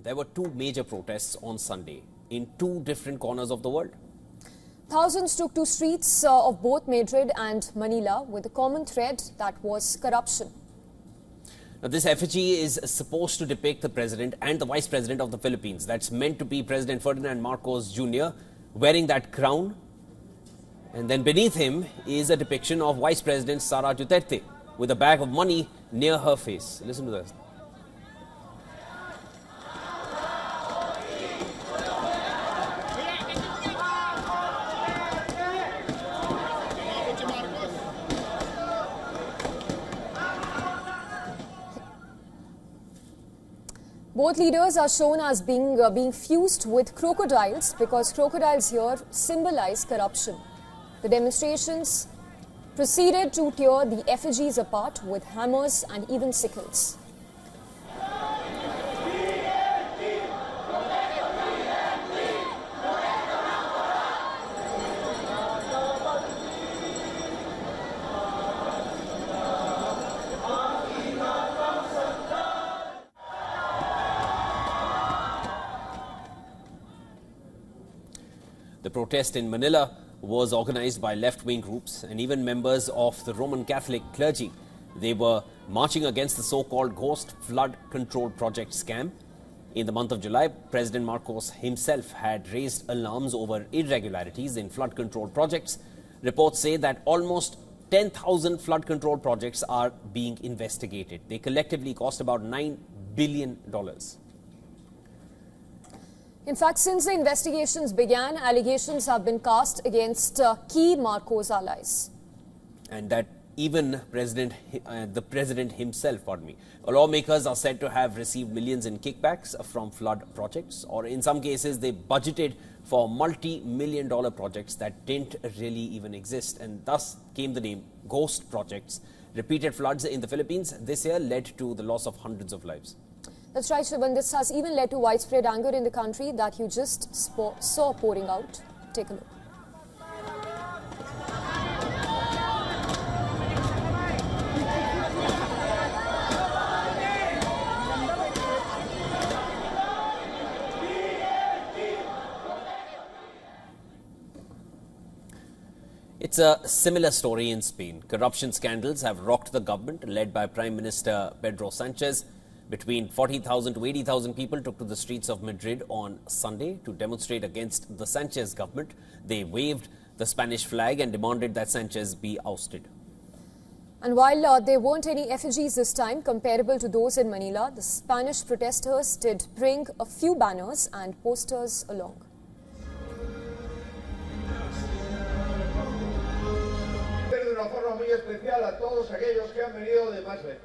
There were two major protests on Sunday in two different corners of the world. Thousands took to streets of both Madrid and Manila with a common thread that was corruption. Now, this effigy is supposed to depict the president and the vice president of the Philippines. That's meant to be President Ferdinand Marcos Jr. wearing that crown. And then beneath him is a depiction of Vice President Sara Duterte with a bag of money near her face. Listen to this. Both leaders are shown as being fused with crocodiles because crocodiles here symbolize corruption. The demonstrations proceeded to tear the effigies apart with hammers and even sickles. The protest in Manila was organized by left-wing groups and even members of the Roman Catholic clergy. They were marching against the so-called ghost flood control project scam. In the month of July, President Marcos himself had raised alarms over irregularities in flood control projects. Reports say that almost 10,000 flood control projects are being investigated. They collectively cost about $9 billion. In fact, since the investigations began, allegations have been cast against key Marcos allies. And that even the president himself, lawmakers are said to have received millions in kickbacks from flood projects, or in some cases they budgeted for multi-million-dollar projects that didn't really even exist, and thus came the name ghost projects. Repeated floods in the Philippines this year led to the loss of hundreds of lives. That's right, Shrivan. This has even led to widespread anger in the country that you just saw pouring out. Take a look. It's a similar story in Spain. Corruption scandals have rocked the government led by Prime Minister Pedro Sanchez. Between 40,000 to 80,000 people took to the streets of Madrid on Sunday to demonstrate against the Sanchez government. They waved the Spanish flag and demanded that Sanchez be ousted. And while there weren't any effigies this time comparable to those in Manila, the Spanish protesters did bring a few banners and posters along. De una forma muy especial a todos aquellos que han venido de Madrid.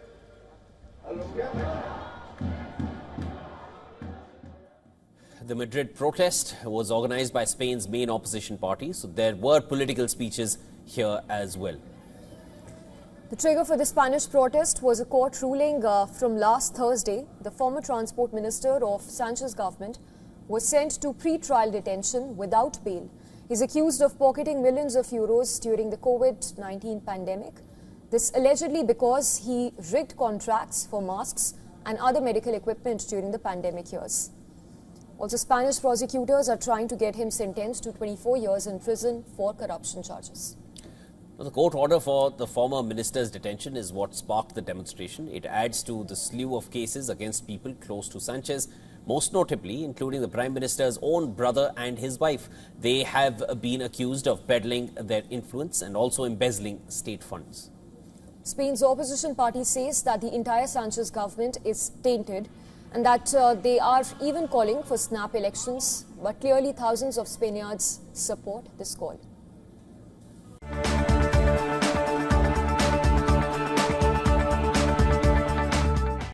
The Madrid protest was organized by Spain's main opposition party, so there were political speeches here as well. The trigger for the Spanish protest was a court ruling from last Thursday. The former transport minister of Sanchez's government was sent to pre-trial detention without bail. He's accused of pocketing millions of euros during the COVID-19 pandemic. This allegedly because he rigged contracts for masks and other medical equipment during the pandemic years. Also, Spanish prosecutors are trying to get him sentenced to 24 years in prison for corruption charges. Now, the court order for the former minister's detention is what sparked the demonstration. It adds to the slew of cases against people close to Sanchez, most notably including the Prime Minister's own brother and his wife. They have been accused of peddling their influence and also embezzling state funds. Spain's opposition party says that the entire Sanchez government is tainted and that they are even calling for snap elections, but clearly thousands of Spaniards support this call.